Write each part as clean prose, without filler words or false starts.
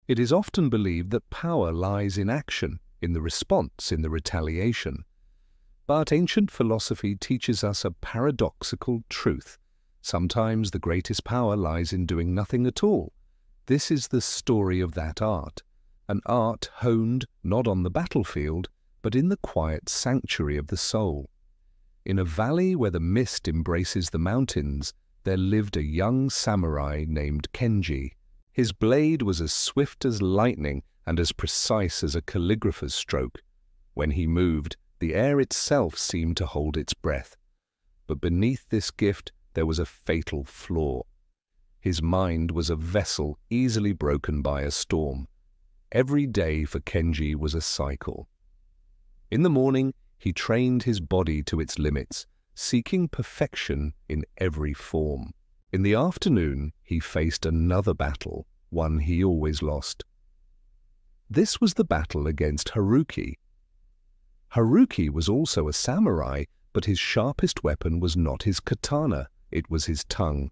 It is often believed that power lies in action, in the response, in the retaliation. But ancient philosophy teaches us a paradoxical truth. Sometimes the greatest power lies in doing nothing at all. This is the story of that art, an art honed not on the battlefield, but in the quiet sanctuary of the soul. In a valley where the mist embraces the mountains, there lived a young samurai named Kenji. His blade was as swift as lightning and as precise as a calligrapher's stroke. When he moved, the air itself seemed to hold its breath. But beneath this gift there was a fatal flaw. His mind was a vessel easily broken by a storm. Every day for Kenji was a cycle. In the morning, he trained his body to its limits, seeking perfection in every form. In the afternoon, he faced another battle, one he always lost. This was the battle against Haruki. Haruki was also a samurai, but his sharpest weapon was not his katana, it was his tongue.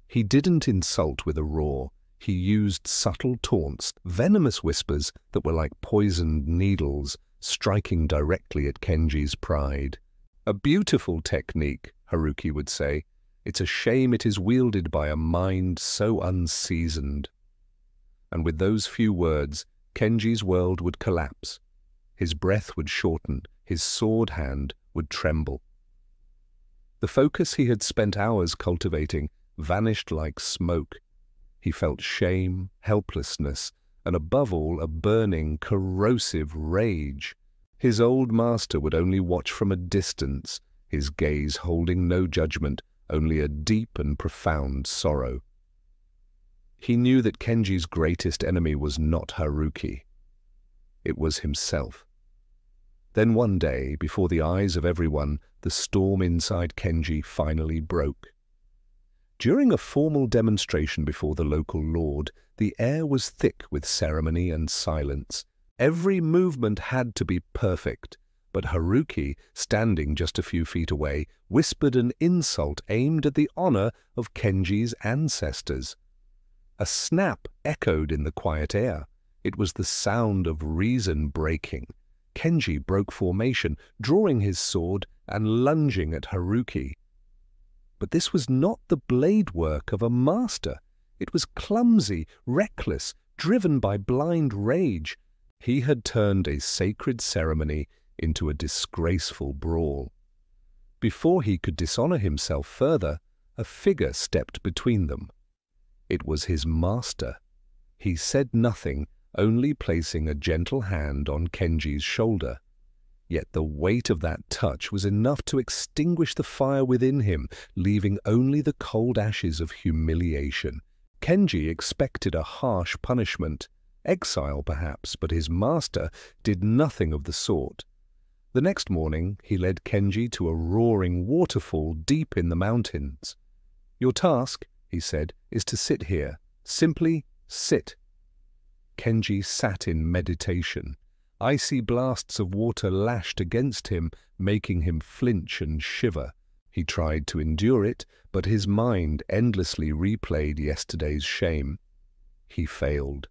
He didn't insult with a roar. He used subtle taunts, venomous whispers that were like poisoned needles, striking directly at Kenji's pride. A beautiful technique, Haruki would say. It's a shame it is wielded by a mind so unseasoned. And with those few words, Kenji's world would collapse. His breath would shorten, his sword hand would tremble. The focus he had spent hours cultivating vanished like smoke. He felt shame, helplessness, and above all a burning, corrosive rage. His old master would only watch from a distance, his gaze holding no judgment, only a deep and profound sorrow. He knew that Kenji's greatest enemy was not Haruki. It was himself. Then one day, before the eyes of everyone, the storm inside Kenji finally broke. During a formal demonstration before the local lord, the air was thick with ceremony and silence. Every movement had to be perfect, but Haruki, standing just a few feet away, whispered an insult aimed at the honor of Kenji's ancestors. A snap echoed in the quiet air. It was the sound of reason breaking. Kenji broke formation, drawing his sword and lunging at Haruki. But this was not the blade work of a master. It was clumsy, reckless, driven by blind rage. He had turned a sacred ceremony into a disgraceful brawl. Before he could dishonor himself further, a figure stepped between them. It was his master. He said nothing, only placing a gentle hand on Kenji's shoulder. Yet the weight of that touch was enough to extinguish the fire within him, leaving only the cold ashes of humiliation. Kenji expected a harsh punishment, exile perhaps, but his master did nothing of the sort. The next morning he led Kenji to a roaring waterfall deep in the mountains. "Your task," he said, "is to sit here. Simply sit." Kenji sat in meditation. Icy blasts of water lashed against him, making him flinch and shiver. He tried to endure it, but his mind endlessly replayed yesterday's shame. He failed.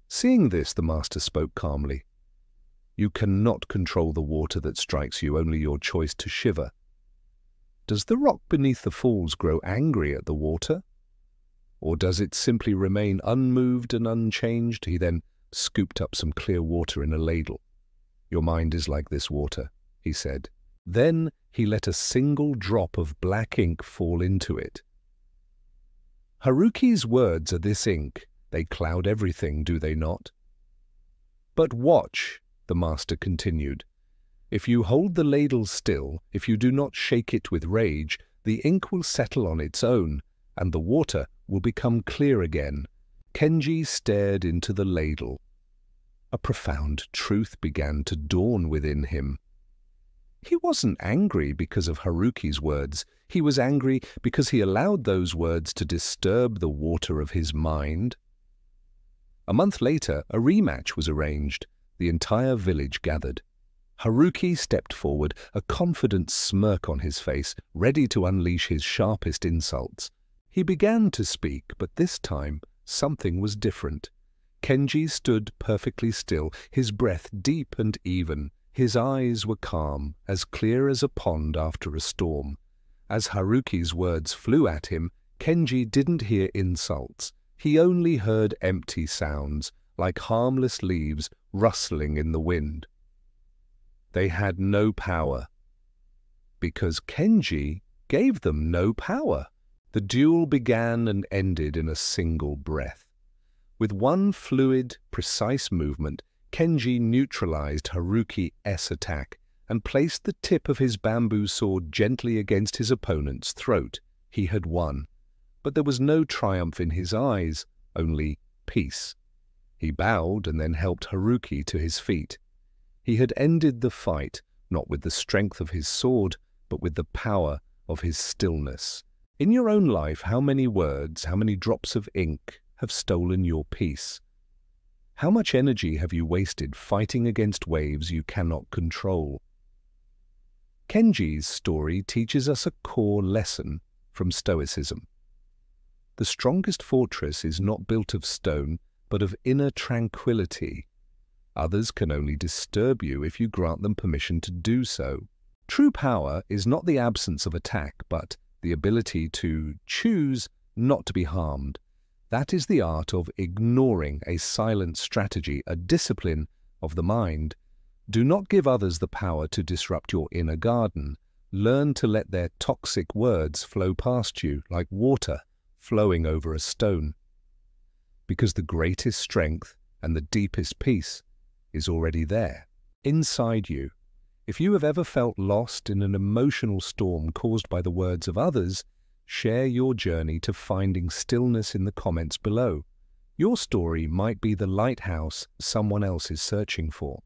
Seeing this, the master spoke calmly. "You cannot control the water that strikes you, only your choice to shiver. Does the rock beneath the falls grow angry at the water? Or does it simply remain unmoved and unchanged?" He then scooped up some clear water in a ladle. "Your mind is like this water," he said. Then he let a single drop of black ink fall into it. Haruki's words are this ink. They cloud everything, do they not? "But watch," the master continued. "If you hold the ladle still, if you do not shake it with rage, the ink will settle on its own, and the water will become clear again." Kenji stared into the ladle. A profound truth began to dawn within him. He wasn't angry because of Haruki's words. He was angry because he allowed those words to disturb the water of his mind. A month later, a rematch was arranged. The entire village gathered. Haruki stepped forward, a confident smirk on his face, ready to unleash his sharpest insults. He began to speak, but this time something was different. Kenji stood perfectly still, his breath deep and even. His eyes were calm, as clear as a pond after a storm. As Haruki's words flew at him, Kenji didn't hear insults. He only heard empty sounds, like harmless leaves rustling in the wind. They had no power, because Kenji gave them no power. The duel began and ended in a single breath. With one fluid, precise movement, Kenji neutralized Haruki's attack and placed the tip of his bamboo sword gently against his opponent's throat. He had won. But there was no triumph in his eyes, only peace. He bowed and then helped Haruki to his feet. He had ended the fight, not with the strength of his sword, but with the power of his stillness. In your own life, how many words, how many drops of ink have stolen your peace? How much energy have you wasted fighting against waves you cannot control? Kenji's story teaches us a core lesson from Stoicism. The strongest fortress is not built of stone, but of inner tranquility. Others can only disturb you if you grant them permission to do so. True power is not the absence of attack, but the ability to choose not to be harmed. That is the art of ignoring a silent strategy, a discipline of the mind. Do not give others the power to disrupt your inner garden. Learn to let their toxic words flow past you like water flowing over a stone. Because the greatest strength and the deepest peace is already there, inside you. If you have ever felt lost in an emotional storm caused by the words of others, share your journey to finding stillness in the comments below. Your story might be the lighthouse someone else is searching for.